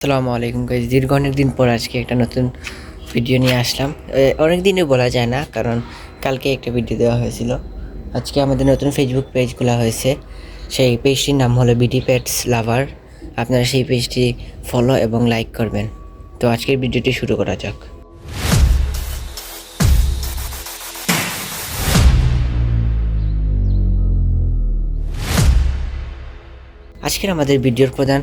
আসসালামু আলাইকুম গাইজ, দীর্ঘ অনেক দিন পর আজকে একটা নতুন ভিডিও নিয়ে আসলাম। অনেক দিনই বলা যায় না, কারণ কালকে একটা ভিডিও দেওয়া হয়েছিল। আজকে আমাদের নতুন ফেসবুক পেজ খোলা হয়েছে। সেই পেজটির নাম হলো বিডি পেটস লাভার। আপনারা সেই পেজটি ফলো এবং লাইক করবেন। তো আজকের ভিডিওটি শুরু করা যাক। আজকের আমাদের ভিডিওর প্রধান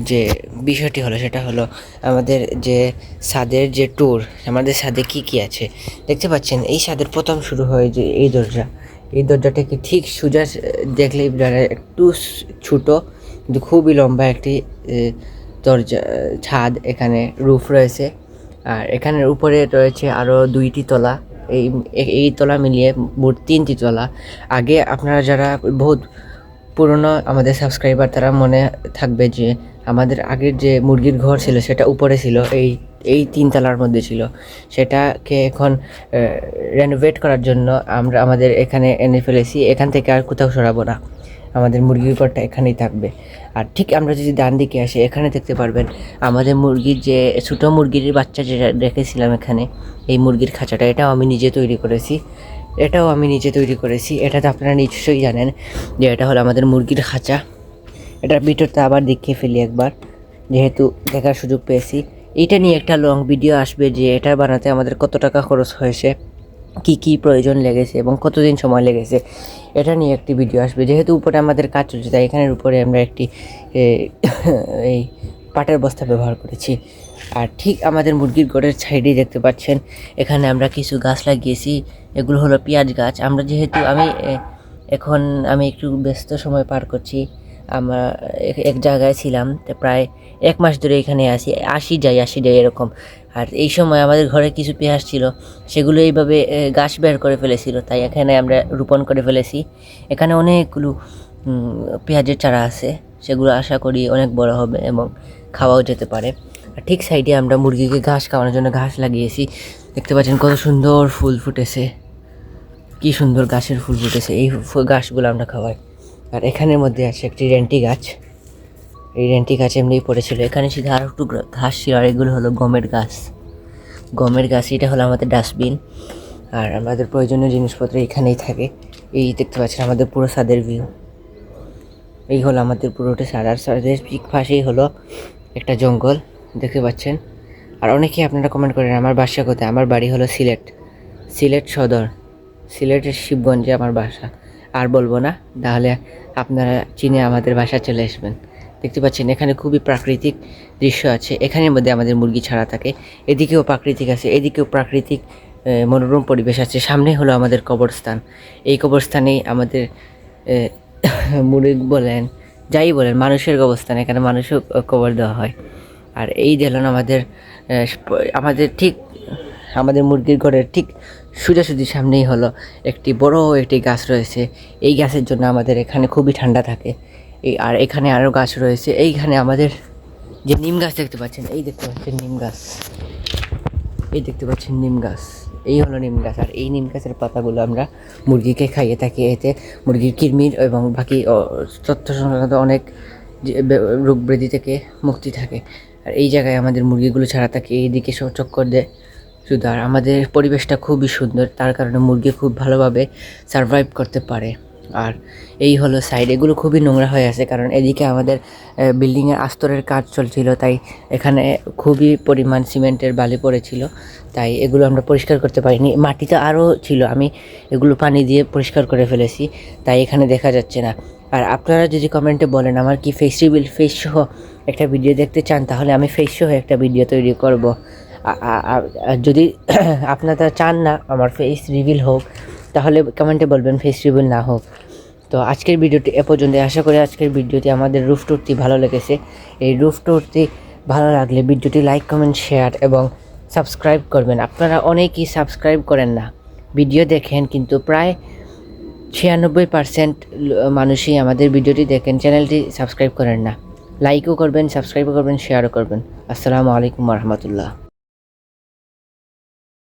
যে বিষয়টি হলো সেটা হলো আমাদের যে ছাদের যে ট্যুর। আমাদের ছাদে কি কি আছে দেখতে পাচ্ছেন। এই ছাদের প্রথম শুরু হয় যে এই দরজাটাকে ঠিক সোজা দেখলেই একটু ছোট কিন্তু খুবই লম্বা একটি দরজা ছাদ। এখানে রুফ রয়েছে, আর এখানের উপরে রয়েছে আরও 2টি তলা। এই তলা মিলিয়ে মোট 3টি তলা। আগে আপনারা যারা বহুত পুরনো আমাদের সাবস্ক্রাইবার তারা মনে থাকবে যে আমাদের আগের যে মুরগির ঘর ছিল সেটা উপরে ছিল, এই 3 তলার মধ্যে ছিল। সেটাকে এখন রেনোভেট করার জন্য আমরা আমাদের এখানে এনে ফেলেছি। এখান থেকে আর কোথাও সরাবো না, আমাদের মুরগির ঘরটা এখানেই থাকবে। আর ঠিক আমরা যদি ডান দিকে আসি, এখানে দেখতে পারবেন আমাদের মুরগির যে ছোটো মুরগির বাচ্চা যেটা রেখেছিলাম এখানে, এই মুরগির খাঁচাটা এটাও আমি নিজে তৈরি করেছি। এটা তো আপনারা নিশ্চয়ই জানেন যে এটা হলো আমাদের মুরগির খাঁচা। এটার ভিতরটা আবার দেখিয়ে ফেলি একবার, যেহেতু দেখার সুযোগ পেয়েছি। এইটা নিয়ে একটা লং ভিডিও আসবে যে এটা বানাতে আমাদের কত টাকা খরচ হয়েছে, কি কি প্রয়োজন লেগেছে এবং কতদিন সময় লেগেছে, এটা নিয়ে একটি ভিডিও আসবে। যেহেতু উপরে আমাদের কাজ চলছে, তাই এখানের উপরে আমরা একটি এই পাটের বস্তা ব্যবহার করেছি। আর ঠিক আমাদের মুরগির ঘরের সাইডেই দেখতে পাচ্ছেন এখানে আমরা কিছু গাছ লাগিয়েছি। এগুলো হলো পেঁয়াজ গাছ। আমরা যেহেতু এখন আমি একটু ব্যস্ত সময় পার করছি। আমরা এক জায়গায় ছিলাম, তো প্রায় 1 মাস ধরে এখানে আসি যাই এরকম। আর এই সময় আমাদের ঘরে কিছু পেঁয়াজ ছিল, সেগুলো এইভাবে গাছ বের করে ফেলেছিল, তাই এখানে আমরা রোপণ করে ফেলেছি। এখানে অনেকগুলো পেঁয়াজের চারা আছে, সেগুলো আশা করি অনেক বড় হবে এবং খাওয়াও যেতে পারে। আর ঠিক সাইডে আমরা মুরগিকে ঘাস খাওয়ানোর জন্য ঘাস লাগিয়েছি। দেখতে পাচ্ছেন কত সুন্দর ফুল ফুটেছে, কি সুন্দর গাছের ফুল ফুটেছে। এই গাছগুলো আমরা খাওয়াই। আর এখানের মধ্যে আছে একটি রেন্টি গাছ। এই রেন্টি গাছ এমনিই পড়েছিল, এখানে শুধু আর একটু ঘাস ছিল। আর এগুলো হলো গমের গাছ। এটা হলো আমাদের ডাস্টবিন। আর আমাদের প্রয়োজনীয় জিনিসপত্র এখানেই থাকে। এই দেখতে পাচ্ছেন আমাদের পুরো ছাদের ভিউ। এই হলো আমাদের পুরোটা ছাদ। আর ছাদের ঠিক পাশেই হলো একটা জঙ্গল, দেখতে পাচ্ছেন। আর অনেকেই আপনারা কমেন্ট করেন আমার বাসা কোথায়। আমার বাড়ি হলো সিলেট সদর, সিলেটের শিবগঞ্জে আমার বাসা। আর বলবো না, তাহলে আপনারা চিনে আমাদের বাসা চলে আসবেন। দেখতে পাচ্ছেন এখানে খুবই প্রাকৃতিক দৃশ্য আছে। এখানের মধ্যে আমাদের মুরগি ছাড়া থাকে। এদিকেও প্রাকৃতিক আছে, এদিকেও প্রাকৃতিক মনোরম পরিবেশ আছে। সামনে হলো আমাদের কবরস্থান। এই কবরস্থানেই আমাদের মুরগ বলেন, যাই বলেন, মানুষের কবরস্থান, এখানে মানুষও কবর দেওয়া হয়। আর এই দেখলেন আমাদের মুরগির ঘরের ঠিক সোজাসুজি সামনেই হলো একটি বড় একটি গাছ রয়েছে। এই গাছের জন্য আমাদের এখানে খুবই ঠান্ডা থাকে। আর এখানে আরও গাছ রয়েছে। এইখানে আমাদের যে নিম গাছ দেখতে পাচ্ছেন, এই দেখতে পাচ্ছেন নিম গাছ, এই হলো নিম গাছ। আর এই নিম গাছের পাতাগুলো আমরা মুরগিকে খাইয়ে থাকি। এতে মুরগির কৃমির এবং বাকি তথ্য সংক্রান্ত অনেক রোগ ব্যাধি থেকে মুক্তি থাকে। আর এই জায়গায় আমাদের মুরগিগুলো ছাড়া থাকে, এইদিকে সব চক্কর দেয় শুধু। আর আমাদের পরিবেশটা খুবই সুন্দর, তার কারণে মুরগি খুব ভালোভাবে সারভাইভ করতে পারে। আর এই হলো সাইড, এগুলো খুবই নোংরা হয়ে আছে, কারণ এদিকে আমাদের বিল্ডিংয়ের আস্তরের কাজ চলছিল, তাই এখানে খুবই পরিমাণ সিমেন্টের বালি পড়েছিল, তাই এগুলো আমরা পরিষ্কার করতে পারিনি। মাটিতে আরও ছিল, আমি এগুলো পানি দিয়ে পরিষ্কার করে ফেলেছি, তাই এখানে দেখা যাচ্ছে না। আর আপনারা যদি কমেন্টে বলেন আমার কি ফেস সহ একটা ভিডিও দেখতে চান, তাহলে আমি ফেস সহ একটা ভিডিও তৈরি করব। যদি আপনারা চান না আমার ফেস রিভিল হোক, তাহলে কমেন্টে বলবেন ফেস রিভিল না হোক। তো আজকের ভিডিওটি এ পর্যন্ত। আশা করি আজকের ভিডিওটি আমাদের রুফ ট্যুরটি ভালো লেগেছে। এই রুফ ট্যুরটি ভালো লাগলে ভিডিওটি লাইক, কমেন্ট, শেয়ার এবং সাবস্ক্রাইব করবেন। আপনারা অনেকেই সাবস্ক্রাইব করেন না, ভিডিও দেখেন, কিন্তু প্রায় 96% মানুষই আমাদের ভিডিওটি দেখেন, চ্যানেলটি সাবস্ক্রাইব করেন না। লাইকও করবেন, সাবস্ক্রাইবও করবেন, শেয়ারও করবেন। আসসালামু আলাইকুম রহমতুল্লাহ।